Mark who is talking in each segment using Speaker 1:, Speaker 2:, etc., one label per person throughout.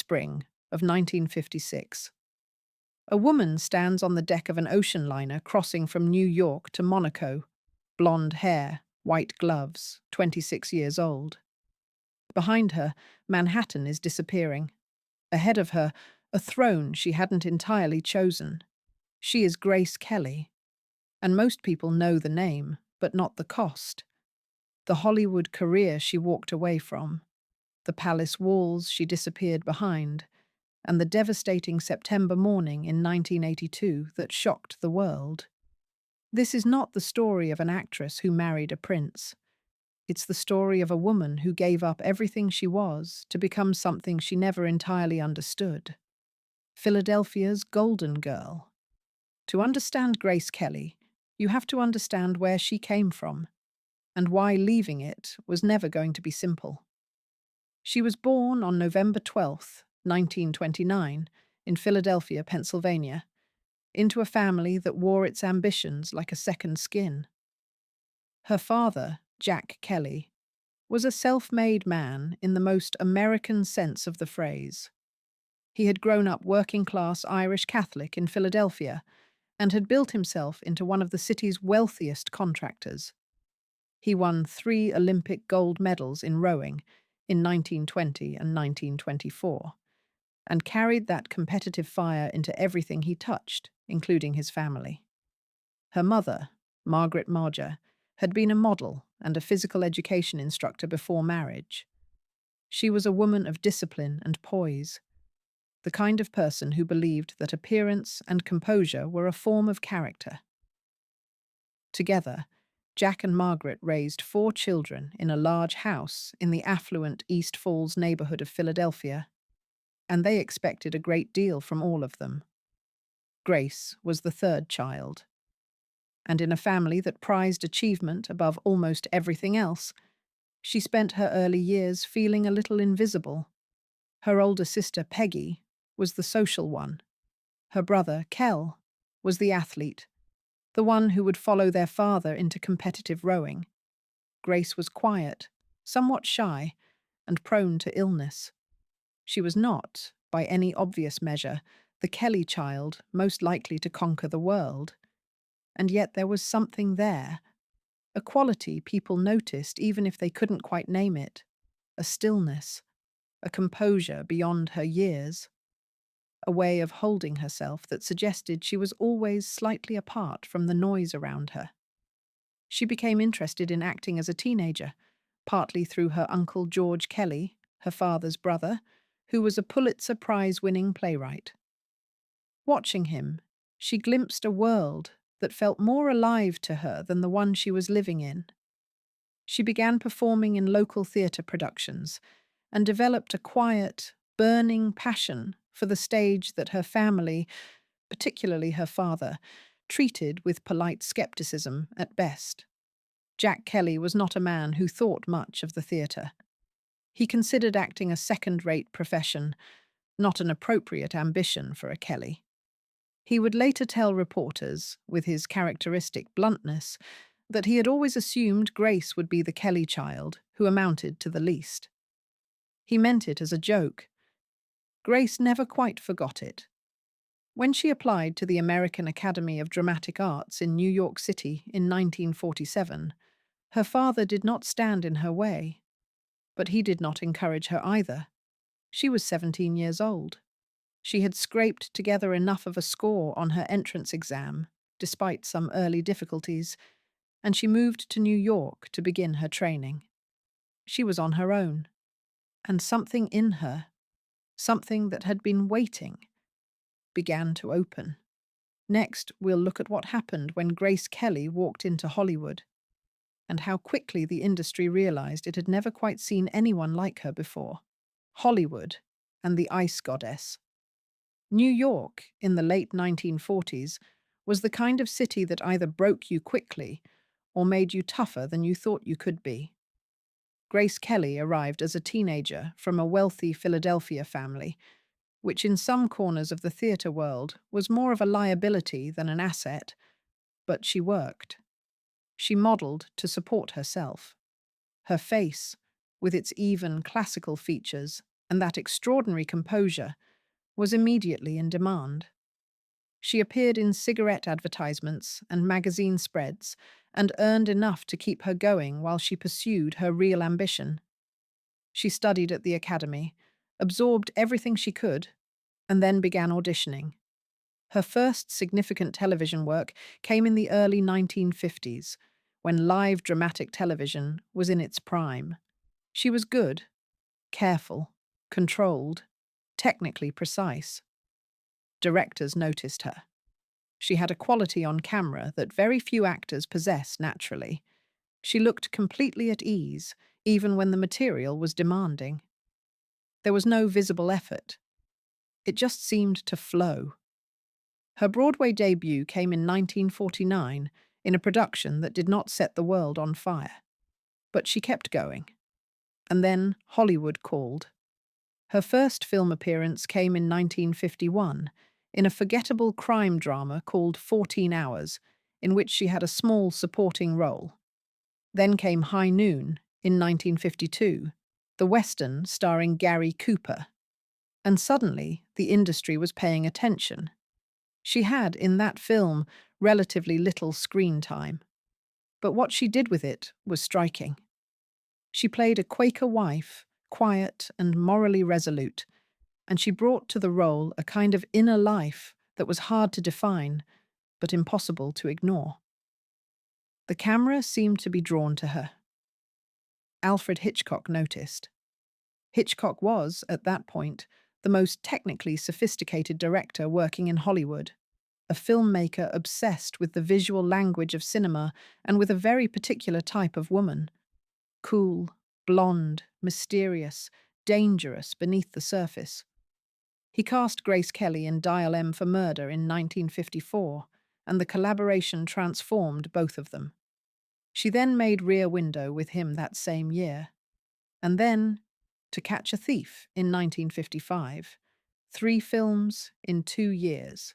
Speaker 1: spring of 1956. A woman stands on the deck of an ocean liner crossing from New York to Monaco, blonde hair, white gloves, 26 years old. Behind her, Manhattan is disappearing. Ahead of her, a throne she hadn't entirely chosen. She is Grace Kelly, and most people know the name, but not the cost. The Hollywood career she walked away from, the palace walls she disappeared behind, and the devastating September morning in 1982 that shocked the world. This is not the story of an actress who married a prince. It's the story of a woman who gave up everything she was to become something she never entirely understood. Philadelphia's Golden Girl. To understand Grace Kelly, you have to understand where she came from and why leaving it was never going to be simple. She was born on November 12th, 1929, in Philadelphia, Pennsylvania, into a family that wore its ambitions like a second skin. Her father, Jack Kelly, was a self-made man in the most American sense of the phrase. He had grown up working-class Irish Catholic in Philadelphia and had built himself into one of the city's wealthiest contractors. He won 3 Olympic gold medals in rowing in 1920 and 1924, and carried that competitive fire into everything he touched, including his family. Her mother, Margaret Marger, had been a model and a physical education instructor before marriage. She was a woman of discipline and poise, the kind of person who believed that appearance and composure were a form of character. Together, Jack and Margaret raised 4 children in a large house in the affluent East Falls neighborhood of Philadelphia, and they expected a great deal from all of them. Grace was the 3rd child, and in a family that prized achievement above almost everything else, she spent her early years feeling a little invisible. Her older sister, Peggy, was the social one. Her brother, Kel, was the athlete, the one who would follow their father into competitive rowing. Grace was quiet, somewhat shy, and prone to illness. She was not, by any obvious measure, the Kelly child most likely to conquer the world. And yet there was something there, a quality people noticed even if they couldn't quite name it, a stillness, a composure beyond her years, a way of holding herself that suggested she was always slightly apart from the noise around her. She became interested in acting as a teenager, partly through her uncle George Kelly, her father's brother, who was a Pulitzer Prize-winning playwright. Watching him, she glimpsed a world that felt more alive to her than the one she was living in. She began performing in local theatre productions and developed a quiet, burning passion for the stage that her family, particularly her father, treated with polite skepticism at best. Jack Kelly was not a man who thought much of the theatre. He considered acting a second-rate profession, not an appropriate ambition for a Kelly. He would later tell reporters, with his characteristic bluntness, that he had always assumed Grace would be the Kelly child who amounted to the least. He meant it as a joke. Grace never quite forgot it. When she applied to the American Academy of Dramatic Arts in New York City in 1947, her father did not stand in her way. But he did not encourage her either. She was 17 years old. She had scraped together enough of a score on her entrance exam, despite some early difficulties, and she moved to New York to begin her training. She was on her own, and something in her, something that had been waiting, began to open. Next, we'll look at what happened when Grace Kelly walked into Hollywood, and how quickly the industry realized it had never quite seen anyone like her before. Hollywood and the ice goddess. New York, in the late 1940s, was the kind of city that either broke you quickly or made you tougher than you thought you could be. Grace Kelly arrived as a teenager from a wealthy Philadelphia family, which in some corners of the theatre world was more of a liability than an asset, but she worked. She modeled to support herself. Her face, with its even classical features, and that extraordinary composure was immediately in demand. She appeared in cigarette advertisements and magazine spreads and earned enough to keep her going while she pursued her real ambition. She studied at the academy, absorbed everything she could, and then began auditioning. Her first significant television work came in the early 1950s, when live dramatic television was in its prime. She was good, careful, controlled, technically precise. Directors noticed her. She had a quality on camera that very few actors possess naturally. She looked completely at ease, even when the material was demanding. There was no visible effort. It just seemed to flow. Her Broadway debut came in 1949 in a production that did not set the world on fire. But she kept going. And then Hollywood called. Her first film appearance came in 1951 in a forgettable crime drama called 14 Hours, in which she had a small supporting role. Then came High Noon in 1952, the Western starring Gary Cooper. And suddenly, the industry was paying attention. She had, in that film, relatively little screen time. But what she did with it was striking. She played a Quaker wife, quiet and morally resolute, and she brought to the role a kind of inner life that was hard to define, but impossible to ignore. The camera seemed to be drawn to her. Alfred Hitchcock noticed. Hitchcock was, at that point, the most technically sophisticated director working in Hollywood, a filmmaker obsessed with the visual language of cinema and with a very particular type of woman. Cool, blonde, mysterious, dangerous beneath the surface. He cast Grace Kelly in Dial M for Murder in 1954, and the collaboration transformed both of them. She then made Rear Window with him that same year. And then, To Catch a Thief in 1955, 3 films in 2 years.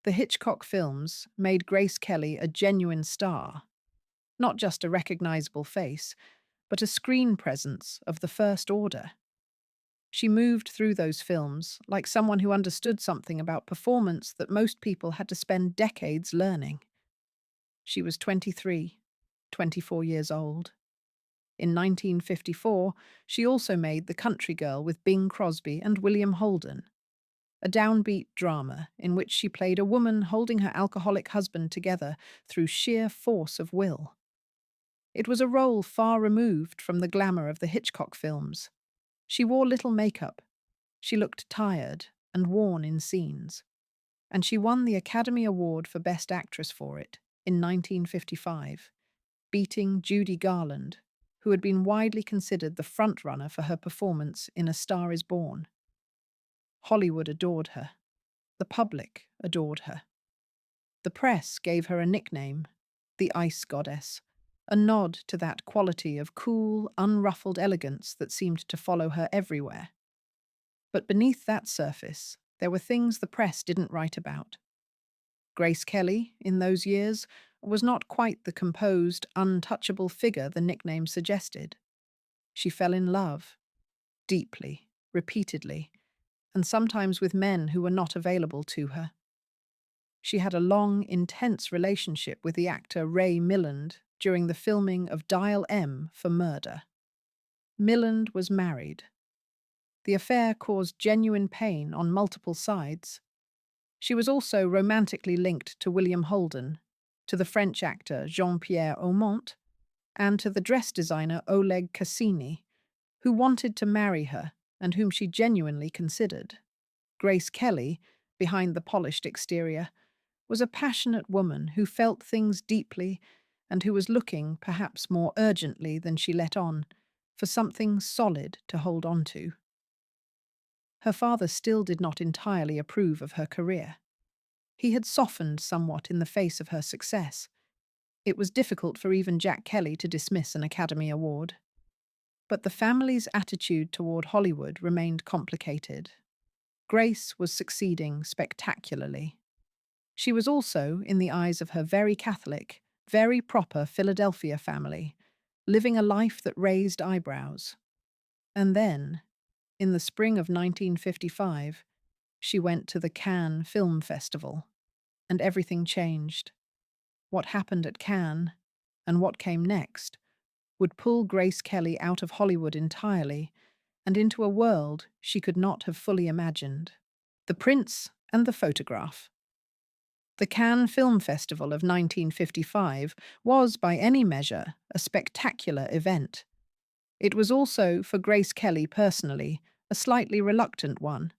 Speaker 1: The Hitchcock films made Grace Kelly a genuine star, not just a recognizable face, but a screen presence of the first order. She moved through those films like someone who understood something about performance that most people had to spend decades learning. She was 23, 24 years old. In 1954, she also made The Country Girl with Bing Crosby and William Holden, a downbeat drama in which she played a woman holding her alcoholic husband together through sheer force of will. It was a role far removed from the glamour of the Hitchcock films. She wore little makeup. She looked tired and worn in scenes. And she won the Academy Award for Best Actress for it in 1955, beating Judy Garland, who had been widely considered the frontrunner for her performance in A Star is Born. Hollywood adored her. The public adored her. The press gave her a nickname, the Ice Goddess, a nod to that quality of cool, unruffled elegance that seemed to follow her everywhere. But beneath that surface, there were things the press didn't write about. Grace Kelly, in those years, was not quite the composed, untouchable figure the nickname suggested. She fell in love, deeply, repeatedly, and sometimes with men who were not available to her. She had a long, intense relationship with the actor Ray Milland during the filming of Dial M for Murder. Milland was married. The affair caused genuine pain on multiple sides. She was also romantically linked to William Holden, to the French actor Jean-Pierre Aumont, and to the dress designer Oleg Cassini, who wanted to marry her and whom she genuinely considered. Grace Kelly, behind the polished exterior, was a passionate woman who felt things deeply and who was looking, perhaps more urgently than she let on, for something solid to hold on to. Her father still did not entirely approve of her career. He had softened somewhat in the face of her success. It was difficult for even Jack Kelly to dismiss an Academy Award. But the family's attitude toward Hollywood remained complicated. Grace was succeeding spectacularly. She was also, in the eyes of her very Catholic, very proper Philadelphia family, living a life that raised eyebrows. And then, In the spring of 1955, she went to the Cannes Film Festival, and everything changed. What happened at Cannes, and what came next, would pull Grace Kelly out of Hollywood entirely and into a world she could not have fully imagined. The Prince and the Photograph. The Cannes Film Festival of 1955 was, by any measure, a spectacular event. It was also, for Grace Kelly personally, a slightly reluctant one.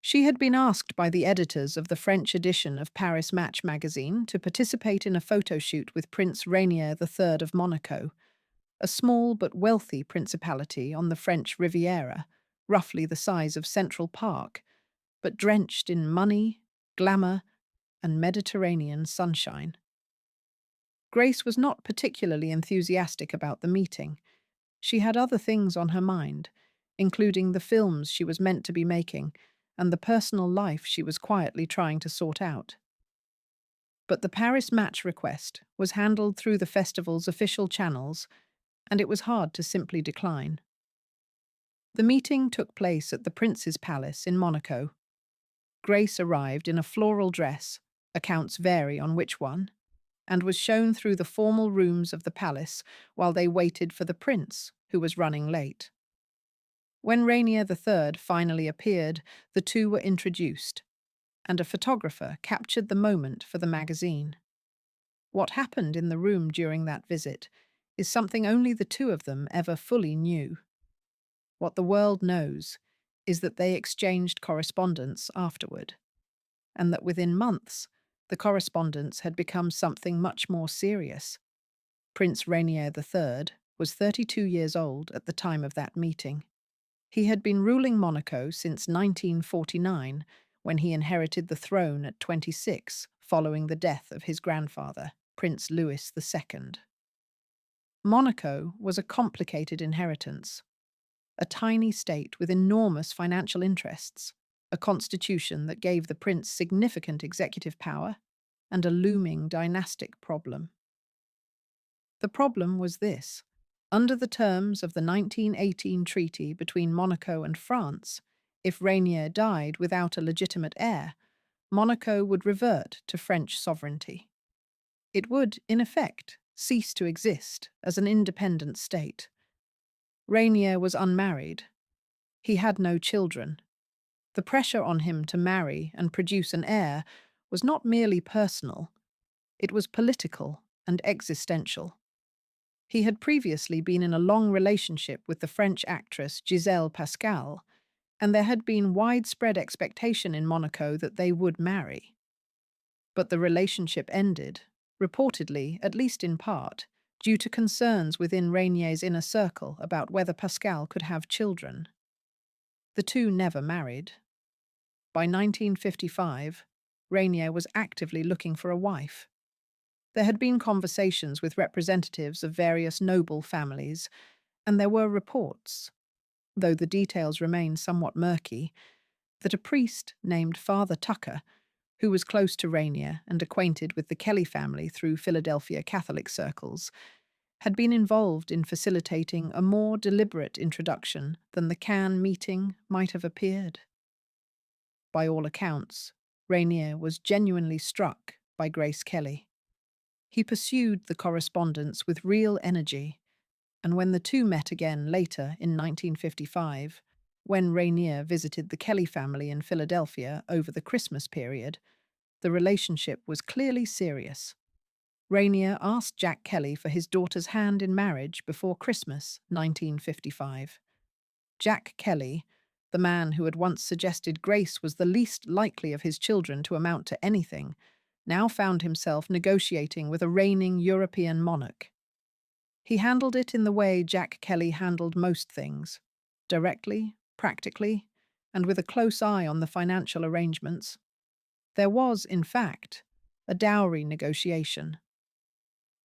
Speaker 1: She had been asked by the editors of the French edition of Paris Match magazine to participate in a photo shoot with Prince Rainier III of Monaco, a small but wealthy principality on the French Riviera, roughly the size of Central Park, but drenched in money, glamour, and Mediterranean sunshine. Grace was not particularly enthusiastic about the meeting. She had other things on her mind, including the films she was meant to be making and the personal life she was quietly trying to sort out. But the Paris Match request was handled through the festival's official channels, and it was hard to simply decline. The meeting took place at the Prince's Palace in Monaco. Grace arrived in a floral dress, accounts vary on which one, and was shown through the formal rooms of the palace while they waited for the prince, who was running late. When Rainier III finally appeared, the two were introduced, and a photographer captured the moment for the magazine. What happened in the room during that visit is something only the two of them ever fully knew. What the world knows is that they exchanged correspondence afterward, and that within months, the correspondence had become something much more serious. Prince Rainier III was 32 years old at the time of that meeting. He had been ruling Monaco since 1949, when he inherited the throne at 26 following the death of his grandfather, Prince Louis II. Monaco was a complicated inheritance. A tiny state with enormous financial interests, a constitution that gave the prince significant executive power, and a looming dynastic problem. The problem was this. Under the terms of the 1918 treaty between Monaco and France, if Rainier died without a legitimate heir, Monaco would revert to French sovereignty. It would, in effect, cease to exist as an independent state. Rainier was unmarried. He had no children. The pressure on him to marry and produce an heir was not merely personal, it was political and existential. He had previously been in a long relationship with the French actress Gisèle Pascal, and there had been widespread expectation in Monaco that they would marry. But the relationship ended, reportedly, at least in part, due to concerns within Rainier's inner circle about whether Pascal could have children. The two never married. By 1955, Rainier was actively looking for a wife. There had been conversations with representatives of various noble families, and there were reports, though the details remain somewhat murky, that a priest named Father Tucker, who was close to Rainier and acquainted with the Kelly family through Philadelphia Catholic circles, had been involved in facilitating a more deliberate introduction than the Cannes meeting might have appeared. By all accounts, Rainier was genuinely struck by Grace Kelly. He pursued the correspondence with real energy, and when the two met again later in 1955, when Rainier visited the Kelly family in Philadelphia over the Christmas period, the relationship was clearly serious. Rainier asked Jack Kelly for his daughter's hand in marriage before Christmas 1955. Jack Kelly, the man who had once suggested Grace was the least likely of his children to amount to anything, now found himself negotiating with a reigning European monarch. He handled it in the way Jack Kelly handled most things, directly, practically, and with a close eye on the financial arrangements. There was, in fact, a dowry negotiation.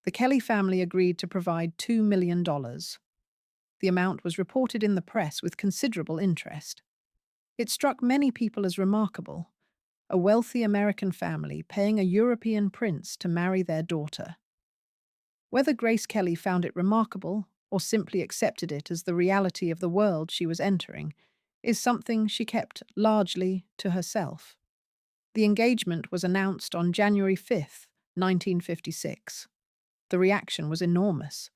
Speaker 1: The Kelly family agreed to provide $2 million. The amount was reported in the press with considerable interest. It struck many people as remarkable. A wealthy American family paying a European prince to marry their daughter. Whether Grace Kelly found it remarkable or simply accepted it as the reality of the world she was entering, is something she kept largely to herself. The engagement was announced on January 5th, 1956. The reaction was enormous.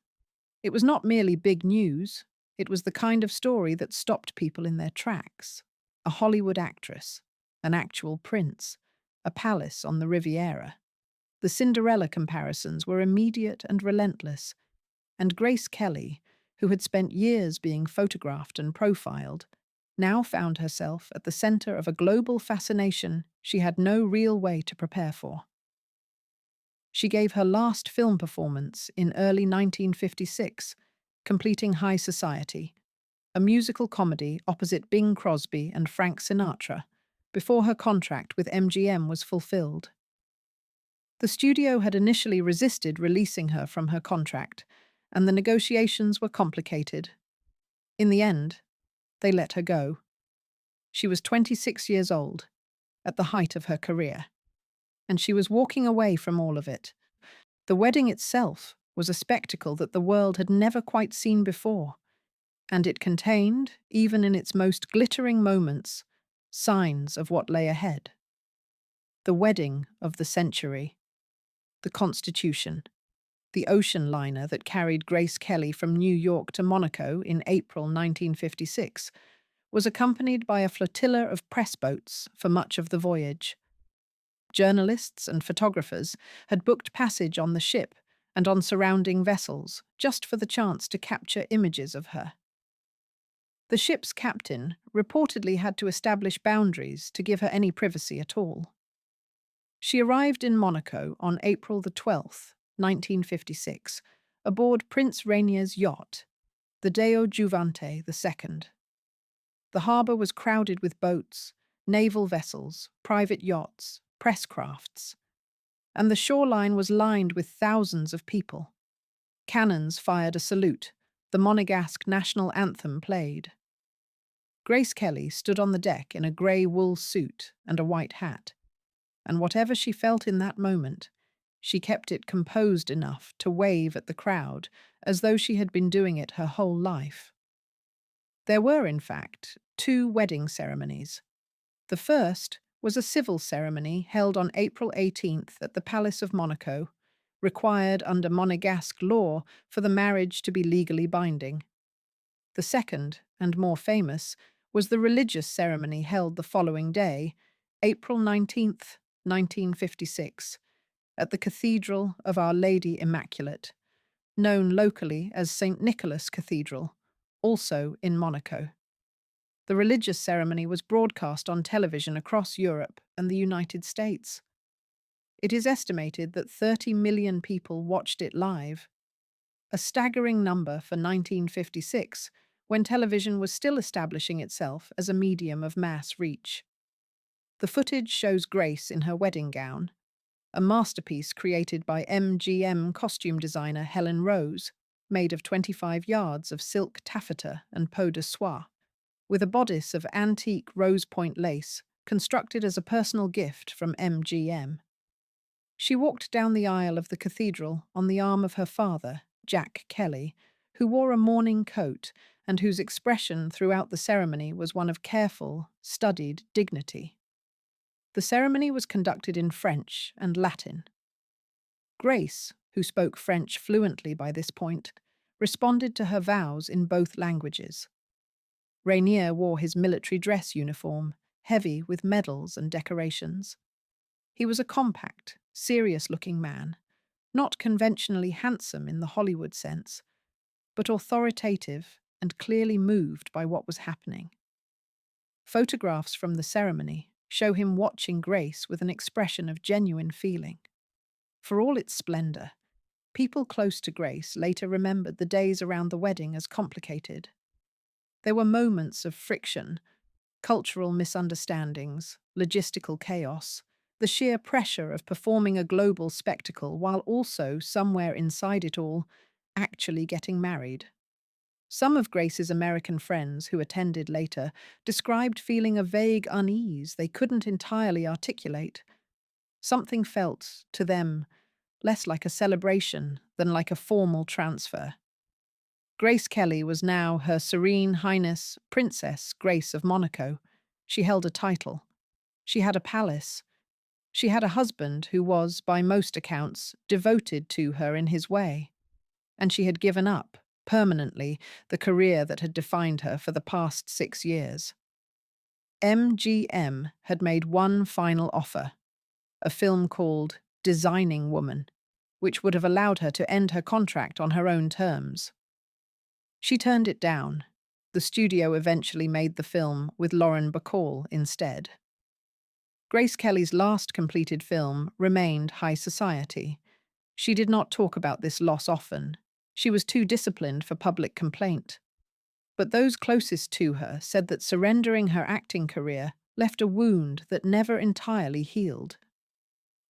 Speaker 1: It was not merely big news, it was the kind of story that stopped people in their tracks. A Hollywood actress, an actual prince, a palace on the Riviera. The Cinderella comparisons were immediate and relentless, and Grace Kelly, who had spent years being photographed and profiled, now found herself at the center of a global fascination she had no real way to prepare for. She gave her last film performance in early 1956, completing High Society, a musical comedy opposite Bing Crosby and Frank Sinatra, before her contract with MGM was fulfilled. The studio had initially resisted releasing her from her contract, and the negotiations were complicated. In the end, they let her go. She was 26 years old, at the height of her career, and she was walking away from all of it. The wedding itself was a spectacle that the world had never quite seen before, and it contained, even in its most glittering moments, signs of what lay ahead. The wedding of the century, the Constitution, the ocean liner that carried Grace Kelly from New York to Monaco in April 1956, was accompanied by a flotilla of press boats for much of the voyage. Journalists and photographers had booked passage on the ship and on surrounding vessels just for the chance to capture images of her. The ship's captain reportedly had to establish boundaries to give her any privacy at all. She arrived in Monaco on April the 12th, 1956, aboard Prince Rainier's yacht, the Deo Giuvante II. The harbour was crowded with boats, naval vessels, private yachts, press crafts, and the shoreline was lined with thousands of people. Cannons fired a salute, the Monegasque national anthem played. Grace Kelly stood on the deck in a grey wool suit and a white hat, and whatever she felt in that moment, she kept it composed enough to wave at the crowd as though she had been doing it her whole life. There were, in fact, two wedding ceremonies. The first was a civil ceremony held on April 18th at the Palace of Monaco, required under Monegasque law for the marriage to be legally binding. The second, and more famous, was the religious ceremony held the following day, April 19th, 1956, at the Cathedral of Our Lady Immaculate, known locally as St. Nicholas Cathedral, also in Monaco. The religious ceremony was broadcast on television across Europe and the United States. It is estimated that 30 million people watched it live, a staggering number for 1956, when television was still establishing itself as a medium of mass reach. The footage shows Grace in her wedding gown, a masterpiece created by MGM costume designer Helen Rose, made of 25 yards of silk taffeta and peau de soie, with a bodice of antique rose point lace constructed as a personal gift from MGM. She walked down the aisle of the cathedral on the arm of her father, Jack Kelly, who wore a mourning coat and whose expression throughout the ceremony was one of careful, studied dignity. The ceremony was conducted in French and Latin. Grace, who spoke French fluently by this point, responded to her vows in both languages. Rainier wore his military dress uniform, heavy with medals and decorations. He was a compact, serious-looking man, not conventionally handsome in the Hollywood sense, but authoritative and clearly moved by what was happening. Photographs from the ceremony show him watching Grace with an expression of genuine feeling. For all its splendor, people close to Grace later remembered the days around the wedding as complicated. There were moments of friction, cultural misunderstandings, logistical chaos, the sheer pressure of performing a global spectacle while also, somewhere inside it all, actually getting married. Some of Grace's American friends who attended later described feeling a vague unease they couldn't entirely articulate. Something felt, to them, less like a celebration than like a formal transfer. Grace Kelly was now Her Serene Highness Princess Grace of Monaco. She held a title. She had a palace. She had a husband who was, by most accounts, devoted to her in his way. And she had given up, permanently, the career that had defined her for the past 6 years. MGM had made one final offer, a film called Designing Woman, which would have allowed her to end her contract on her own terms. She turned it down. The studio eventually made the film with Lauren Bacall instead. Grace Kelly's last completed film remained High Society. She did not talk about this loss often. She was too disciplined for public complaint. But those closest to her said that surrendering her acting career left a wound that never entirely healed.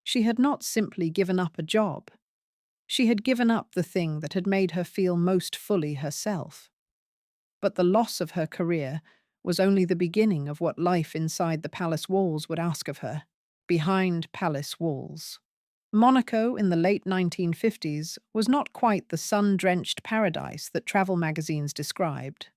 Speaker 1: She had not simply given up a job. She had given up the thing that had made her feel most fully herself. But the loss of her career was only the beginning of what life inside the palace walls would ask of her, behind palace walls. Monaco in the late 1950s was not quite the sun-drenched paradise that travel magazines described.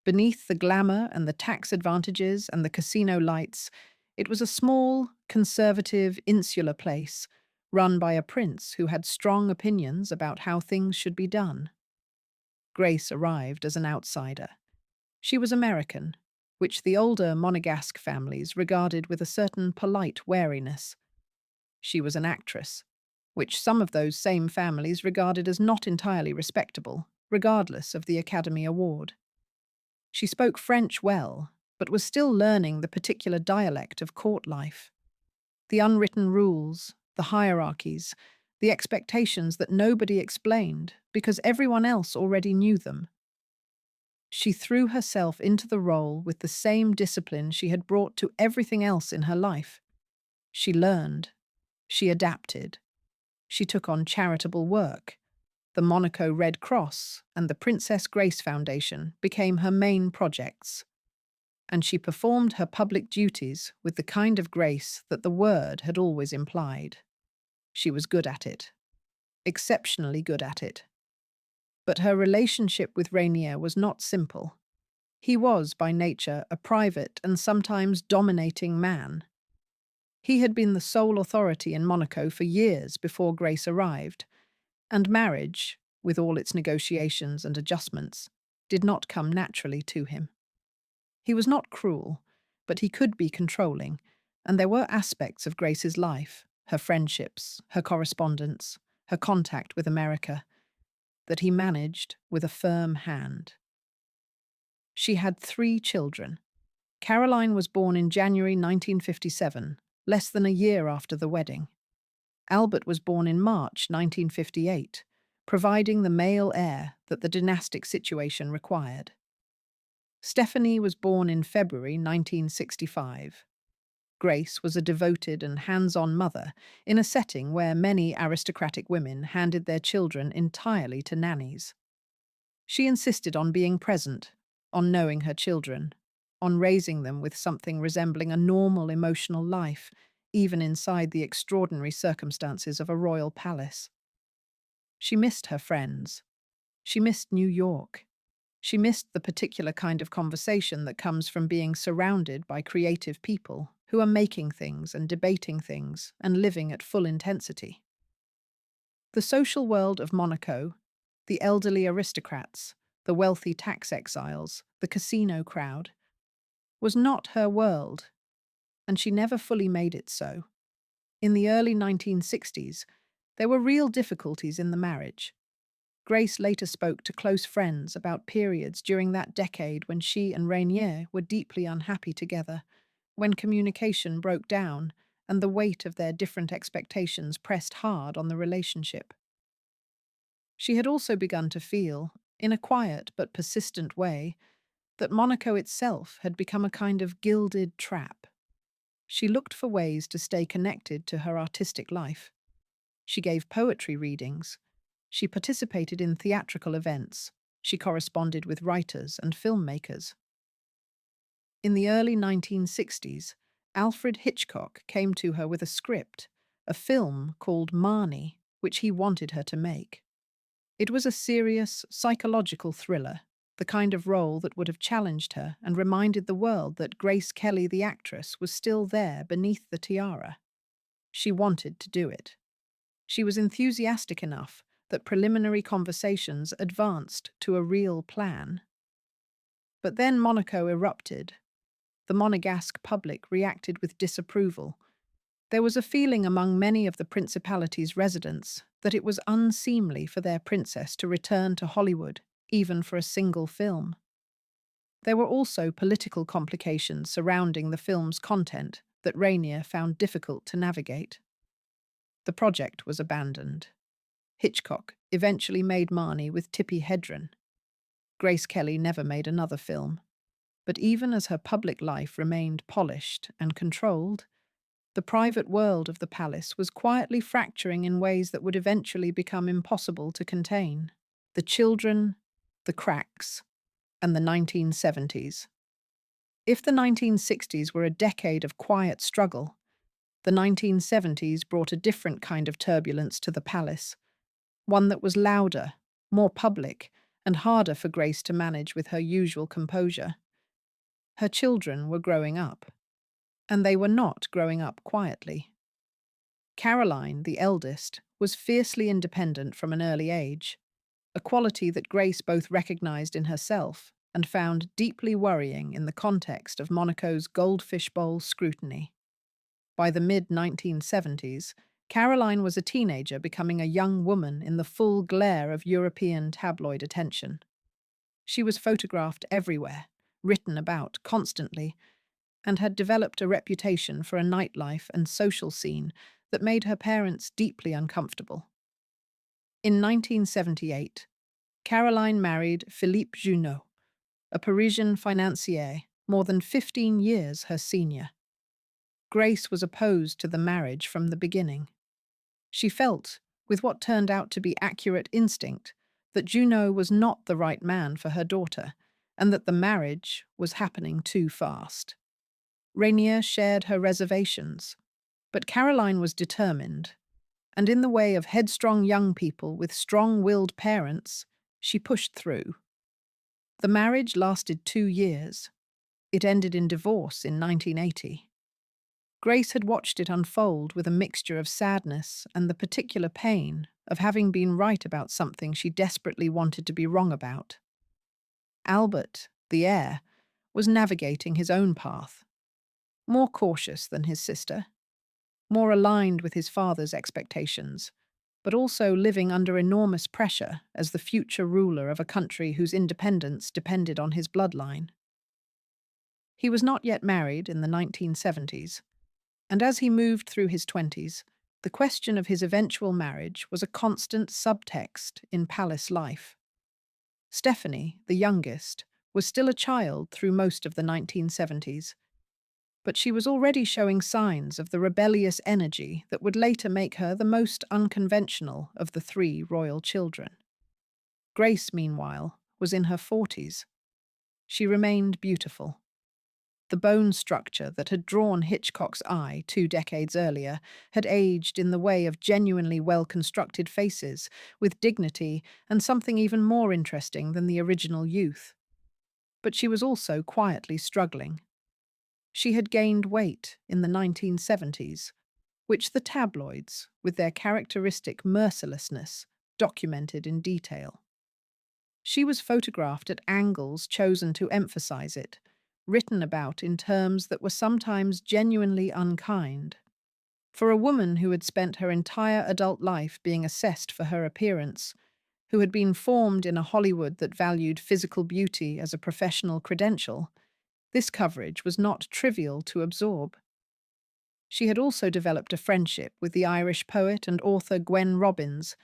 Speaker 1: Beneath the glamour and the tax advantages and the casino lights, it was a small, conservative, insular place run by a prince who had strong opinions about how things should be done. Grace arrived as an outsider. She was American, which the older Monegasque families regarded with a certain polite wariness. She was an actress, which some of those same families regarded as not entirely respectable, regardless of the Academy Award. She spoke French well, but was still learning the particular dialect of court life. The unwritten rules, the hierarchies, the expectations that nobody explained because everyone else already knew them. She threw herself into the role with the same discipline she had brought to everything else in her life. She learned. She adapted. She took on charitable work. The Monaco Red Cross and the Princess Grace Foundation became her main projects. And she performed her public duties with the kind of grace that the word had always implied. She was good at it. Exceptionally good at it. But her relationship with Rainier was not simple. He was, by nature, a private and sometimes dominating man. He had been the sole authority in Monaco for years before Grace arrived, and marriage, with all its negotiations and adjustments, did not come naturally to him. He was not cruel, but he could be controlling, and there were aspects of Grace's life, her friendships, her correspondence, her contact with America, that he managed with a firm hand. She had 3 children. Caroline was born in January 1957, less than a year after the wedding. Albert was born in March 1958, providing the male heir that the dynastic situation required. Stephanie was born in February 1965. Grace was a devoted and hands-on mother in a setting where many aristocratic women handed their children entirely to nannies. She insisted on being present, on knowing her children, on raising them with something resembling a normal emotional life, even inside the extraordinary circumstances of a royal palace. She missed her friends. She missed New York. She missed the particular kind of conversation that comes from being surrounded by creative people who are making things and debating things and living at full intensity. The social world of Monaco, the elderly aristocrats, the wealthy tax exiles, the casino crowd, was not her world, and she never fully made it so. In the early 1960s, there were real difficulties in the marriage. Grace later spoke to close friends about periods during that decade when she and Rainier were deeply unhappy together, when communication broke down and the weight of their different expectations pressed hard on the relationship. She had also begun to feel, in a quiet but persistent way, that Monaco itself had become a kind of gilded trap. She looked for ways to stay connected to her artistic life. She gave poetry readings. She participated in theatrical events. She corresponded with writers and filmmakers. In the early 1960s, Alfred Hitchcock came to her with a script, a film called Marnie, which he wanted her to make. It was a serious, psychological thriller, the kind of role that would have challenged her and reminded the world that Grace Kelly, the actress, was still there beneath the tiara. She wanted to do it. She was enthusiastic enough that preliminary conversations advanced to a real plan. But then Monaco erupted. The Monegasque public reacted with disapproval. There was a feeling among many of the principality's residents that it was unseemly for their princess to return to Hollywood, even for a single film. There were also political complications surrounding the film's content that Rainier found difficult to navigate. The project was abandoned. Hitchcock eventually made Marnie with Tippi Hedren. Grace Kelly never made another film. But even as her public life remained polished and controlled, the private world of the palace was quietly fracturing in ways that would eventually become impossible to contain. The children, the cracks, and the 1970s. If the 1960s were a decade of quiet struggle, the 1970s brought a different kind of turbulence to the palace, one that was louder, more public, and harder for Grace to manage with her usual composure. Her children were growing up, and they were not growing up quietly. Caroline, the eldest, was fiercely independent from an early age, a quality that Grace both recognized in herself and found deeply worrying in the context of Monaco's Goldfish Bowl scrutiny. By the mid-1970s, Caroline was a teenager becoming a young woman in the full glare of European tabloid attention. She was photographed everywhere, written about constantly, and had developed a reputation for a nightlife and social scene that made her parents deeply uncomfortable. In 1978, Caroline married Philippe Junot, a Parisian financier more than 15 years her senior. Grace was opposed to the marriage from the beginning. She felt, with what turned out to be accurate instinct, that Junot was not the right man for her daughter, and that the marriage was happening too fast. Rainier shared her reservations, but Caroline was determined, and in the way of headstrong young people with strong-willed parents, she pushed through. The marriage lasted 2 years. It ended in divorce in 1980. Grace had watched it unfold with a mixture of sadness and the particular pain of having been right about something she desperately wanted to be wrong about. Albert, the heir, was navigating his own path, more cautious than his sister, more aligned with his father's expectations, but also living under enormous pressure as the future ruler of a country whose independence depended on his bloodline. He was not yet married in the 1970s, and as he moved through his 20s, the question of his eventual marriage was a constant subtext in palace life. Stephanie, the youngest, was still a child through most of the 1970s, but she was already showing signs of the rebellious energy that would later make her the most unconventional of the 3 royal children. Grace, meanwhile, was in her 40s. She remained beautiful. The bone structure that had drawn Hitchcock's eye 2 decades earlier had aged in the way of genuinely well-constructed faces, with dignity and something even more interesting than the original youth. But she was also quietly struggling. She had gained weight in the 1970s, which the tabloids, with their characteristic mercilessness, documented in detail. She was photographed at angles chosen to emphasize it, written about in terms that were sometimes genuinely unkind. For a woman who had spent her entire adult life being assessed for her appearance, who had been formed in a Hollywood that valued physical beauty as a professional credential, this coverage was not trivial to absorb. She had also developed a friendship with the Irish poet and author Gwen Robbins,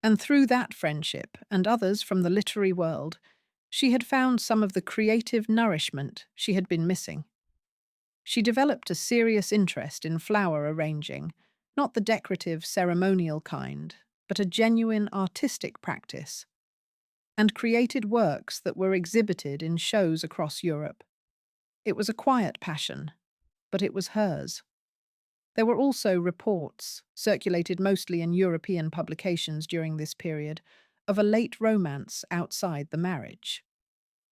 Speaker 1: and through that friendship and others from the literary world, she had found some of the creative nourishment she had been missing. She developed a serious interest in flower arranging, not the decorative, ceremonial kind, but a genuine artistic practice, and created works that were exhibited in shows across Europe. It was a quiet passion, but it was hers. There were also reports, circulated mostly in European publications during this period, of a late romance outside the marriage.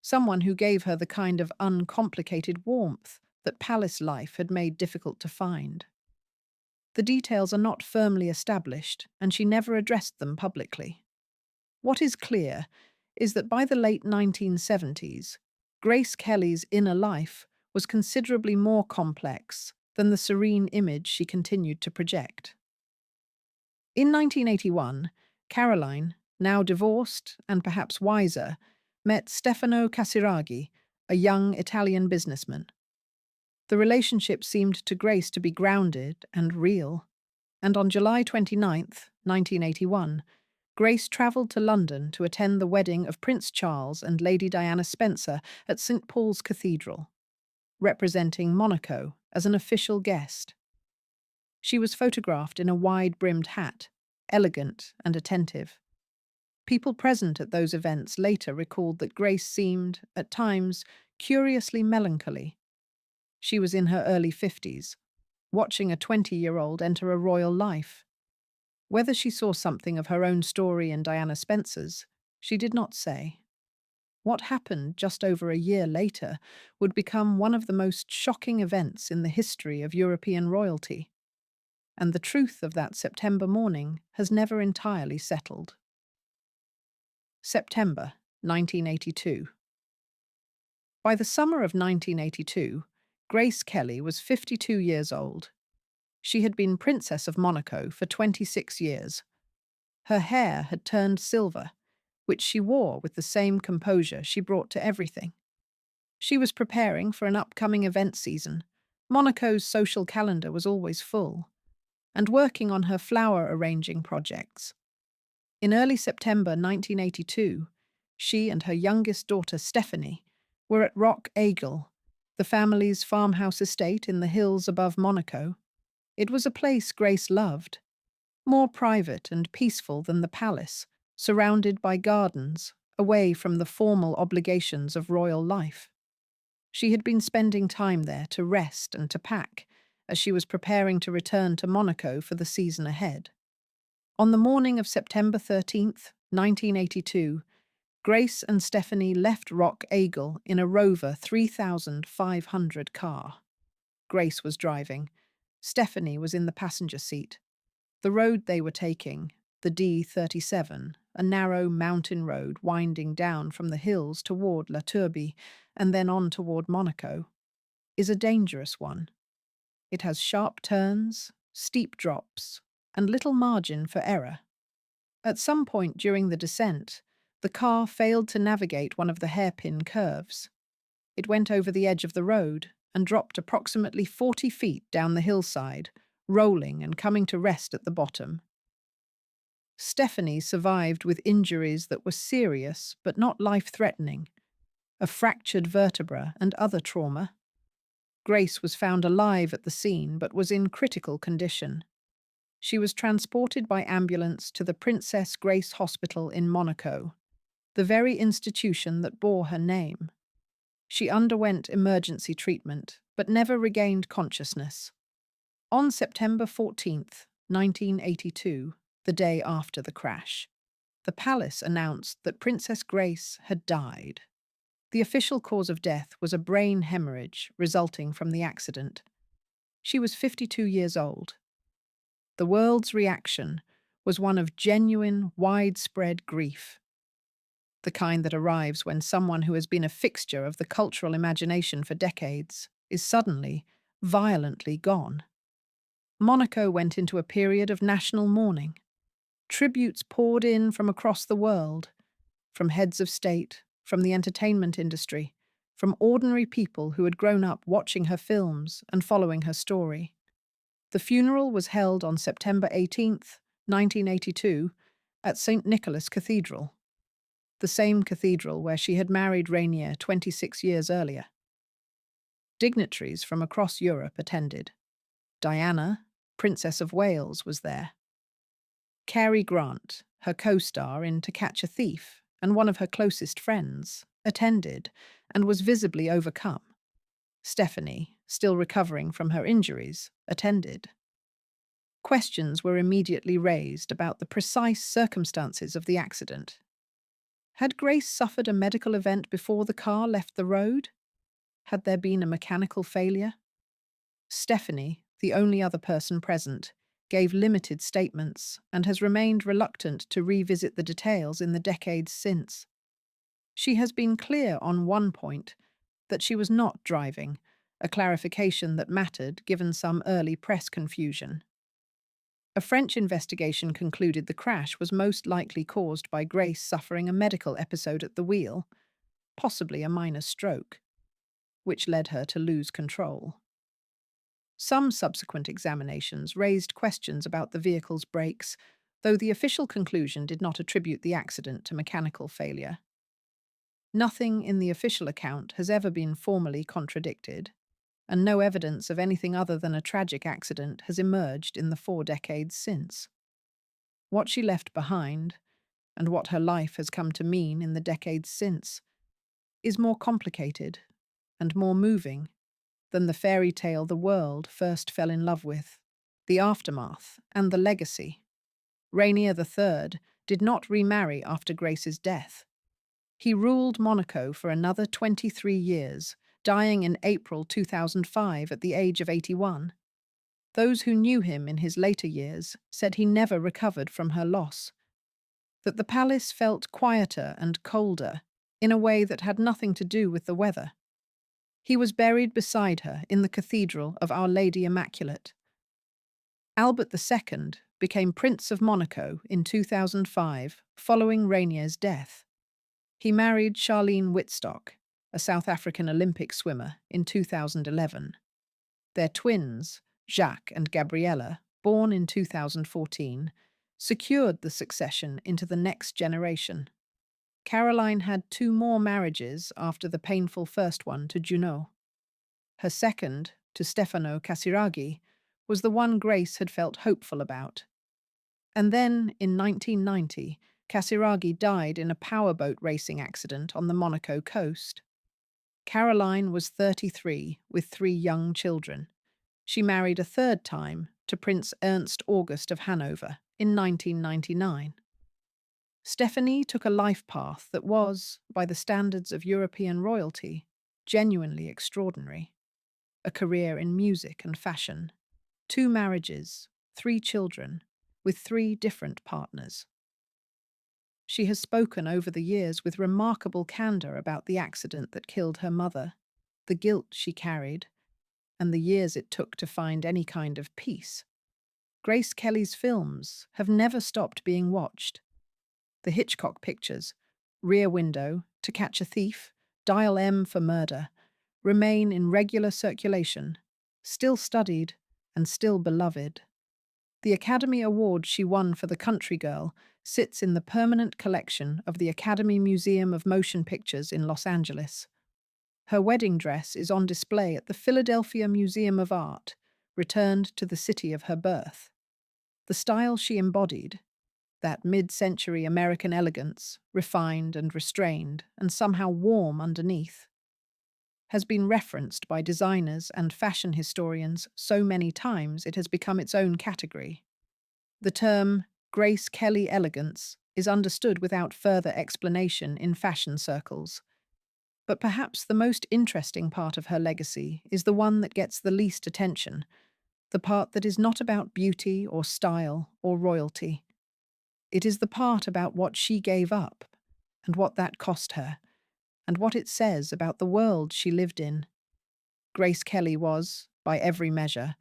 Speaker 1: Someone who gave her the kind of uncomplicated warmth that palace life had made difficult to find. The details are not firmly established, and she never addressed them publicly. What is clear is that by the late 1970s, Grace Kelly's inner life was considerably more complex than the serene image she continued to project. In 1981, Caroline, now divorced and perhaps wiser, met Stefano Casiraghi, a young Italian businessman. The relationship seemed to Grace to be grounded and real, and on July 29, 1981, Grace travelled to London to attend the wedding of Prince Charles and Lady Diana Spencer at St Paul's Cathedral, representing Monaco as an official guest. She was photographed in a wide-brimmed hat, elegant and attentive. People present at those events later recalled that Grace seemed, at times, curiously melancholy. She was in her early 50s, watching a 20-year-old enter a royal life. Whether she saw something of her own story in Diana Spencer's, she did not say. What happened just over a year later would become one of the most shocking events in the history of European royalty, and the truth of that September morning has never entirely settled. September 1982. By the summer of 1982, Grace Kelly was 52 years old. She had been Princess of Monaco for 26 years. Her hair had turned silver, which she wore with the same composure she brought to everything. She was preparing for an upcoming event season. Monaco's social calendar was always full, and working on her flower arranging projects. In early September 1982, she and her youngest daughter Stephanie were at Rock Aigle, the family's farmhouse estate in the hills above Monaco. It was a place Grace loved, more private and peaceful than the palace, surrounded by gardens, away from the formal obligations of royal life. She had been spending time there to rest and to pack, as she was preparing to return to Monaco for the season ahead. On the morning of September 13th, 1982, Grace and Stephanie left Rock Aigle in a Rover 3500 car. Grace was driving. Stephanie was in the passenger seat. The road they were taking, the D37, a narrow mountain road winding down from the hills toward La Turbie and then on toward Monaco, is a dangerous one. It has sharp turns, steep drops, and little margin for error. At some point during the descent, the car failed to navigate one of the hairpin curves. It went over the edge of the road and dropped approximately 40 feet down the hillside, rolling and coming to rest at the bottom. Stephanie survived with injuries that were serious but not life-threatening, a fractured vertebra and other trauma. Grace was found alive at the scene but was in critical condition. She was transported by ambulance to the Princess Grace Hospital in Monaco, the very institution that bore her name. She underwent emergency treatment, but never regained consciousness. On September 14th, 1982, the day after the crash, the palace announced that Princess Grace had died. The official cause of death was a brain hemorrhage resulting from the accident. She was 52 years old. The world's reaction was one of genuine, widespread grief, the kind that arrives when someone who has been a fixture of the cultural imagination for decades is suddenly, violently gone. Monaco went into a period of national mourning. Tributes poured in from across the world, from heads of state, from the entertainment industry, from ordinary people who had grown up watching her films and following her story. The funeral was held on September 18th, 1982, at St. Nicholas Cathedral, the same cathedral where she had married Rainier 26 years earlier. Dignitaries from across Europe attended. Diana, Princess of Wales, was there. Cary Grant, her co-star in To Catch a Thief, and one of her closest friends, attended and was visibly overcome. Stephanie, still recovering from her injuries, attended. Questions were immediately raised about the precise circumstances of the accident Had Grace suffered a medical event before the car left the road? Had there been a mechanical failure? Stephanie, the only other person present, gave limited statements and has remained reluctant to revisit the details in the decades since. She has been clear on one point, that she was not driving, a clarification that mattered given some early press confusion. A French investigation concluded the crash was most likely caused by Grace suffering a medical episode at the wheel, possibly a minor stroke, which led her to lose control. Some subsequent examinations raised questions about the vehicle's brakes, though the official conclusion did not attribute the accident to mechanical failure. Nothing in the official account has ever been formally contradicted, and no evidence of anything other than a tragic accident has emerged in the 4 decades since. What she left behind, and what her life has come to mean in the decades since, is more complicated and more moving than the fairy tale the world first fell in love with, the aftermath and the legacy. Rainier III did not remarry after Grace's death. He ruled Monaco for another 23 years, dying in April 2005 at the age of 81. Those who knew him in his later years said he never recovered from her loss, that the palace felt quieter and colder in a way that had nothing to do with the weather. He was buried beside her in the Cathedral of Our Lady Immaculate. Albert II became Prince of Monaco in 2005 following Rainier's death. He married Charlene Wittstock, a South African Olympic swimmer, in 2011. Their twins, Jacques and Gabriella, born in 2014, secured the succession into the next generation. Caroline had 2 more marriages after the painful first one to Junot. Her second, to Stefano Casiraghi, was the one Grace had felt hopeful about. And then, in 1990, Casiraghi died in a powerboat racing accident on the Monaco coast. Caroline was 33, with 3 young children. She married a third time to Prince Ernst August of Hanover in 1999. Stephanie took a life path that was, by the standards of European royalty, genuinely extraordinary. A career in music and fashion, 2 marriages, 3 children, with 3 different partners. She has spoken over the years with remarkable candor about the accident that killed her mother, the guilt she carried, and the years it took to find any kind of peace. Grace Kelly's films have never stopped being watched. The Hitchcock pictures, Rear Window, To Catch a Thief, Dial M for Murder, remain in regular circulation, still studied and still beloved. The Academy Award she won for The Country Girl sits in the permanent collection of the Academy Museum of Motion Pictures in Los Angeles. Her wedding dress is on display at the Philadelphia Museum of Art, returned to the city of her birth. The style she embodied, that mid-century American elegance, refined and restrained, and somehow warm underneath, has been referenced by designers and fashion historians so many times it has become its own category. The term Grace Kelly elegance is understood without further explanation in fashion circles. But perhaps the most interesting part of her legacy is the one that gets the least attention, the part that is not about beauty or style or royalty. It is the part about what she gave up and what that cost her, and what it says about the world she lived in. Grace Kelly was, by every measure,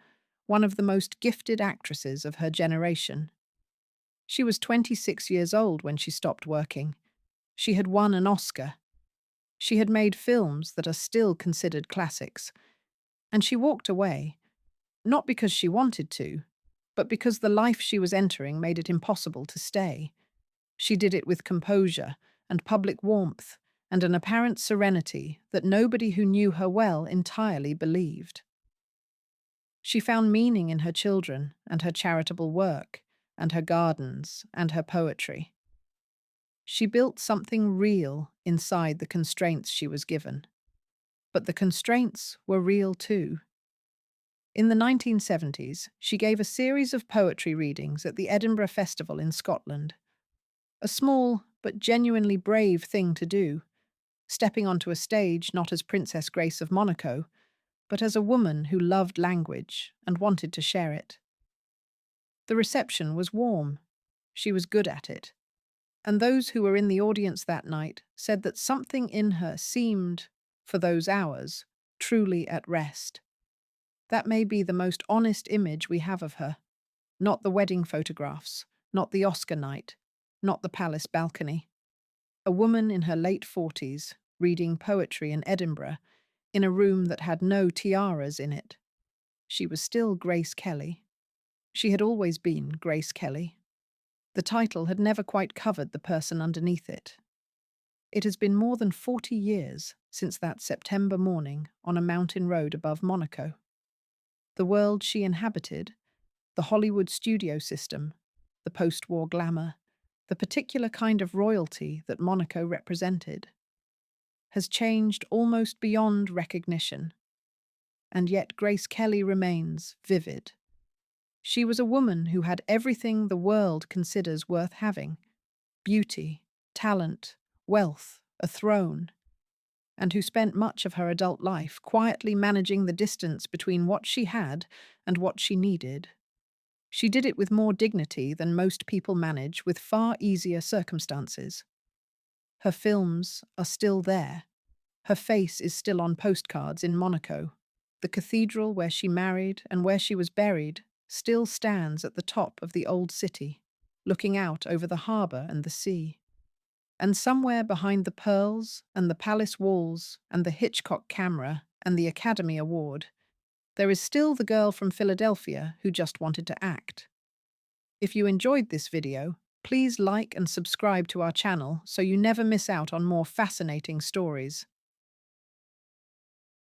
Speaker 1: one of the most gifted actresses of her generation. She was 26 years old when she stopped working. She had won an Oscar. She had made films that are still considered classics. And she walked away, not because she wanted to, but because the life she was entering made it impossible to stay. She did it with composure and public warmth, and an apparent serenity that nobody who knew her well entirely believed. She found meaning in her children and her charitable work, and her gardens and her poetry. She built something real inside the constraints she was given. But the constraints were real too. In the 1970s, she gave a series of poetry readings at the Edinburgh Festival in Scotland. A small but genuinely brave thing to do, stepping onto a stage not as Princess Grace of Monaco, but as a woman who loved language and wanted to share it. The reception was warm. She was good at it. And those who were in the audience that night said that something in her seemed, for those hours, truly at rest. That may be the most honest image we have of her. Not the wedding photographs, not the Oscar night, not the palace balcony. A woman in her late 40s, reading poetry in Edinburgh, in a room that had no tiaras in it. She was still Grace Kelly. She had always been Grace Kelly. The title had never quite covered the person underneath it. It has been more than 40 years since that September morning on a mountain road above Monaco. The world she inhabited, the Hollywood studio system, the post-war glamour, the particular kind of royalty that Monaco represented, has changed almost beyond recognition. And yet Grace Kelly remains vivid. She was a woman who had everything the world considers worth having: beauty, talent, wealth, a throne, and who spent much of her adult life quietly managing the distance between what she had and what she needed. She did it with more dignity than most people manage with far easier circumstances. Her films are still there. Her face is still on postcards in Monaco. The cathedral where she married and where she was buried still stands at the top of the old city, looking out over the harbour and the sea. And somewhere behind the pearls and the palace walls and the Hitchcock camera and the Academy Award, there is still the girl from Philadelphia who just wanted to act. If you enjoyed this video, please like and subscribe to our channel so you never miss out on more fascinating stories.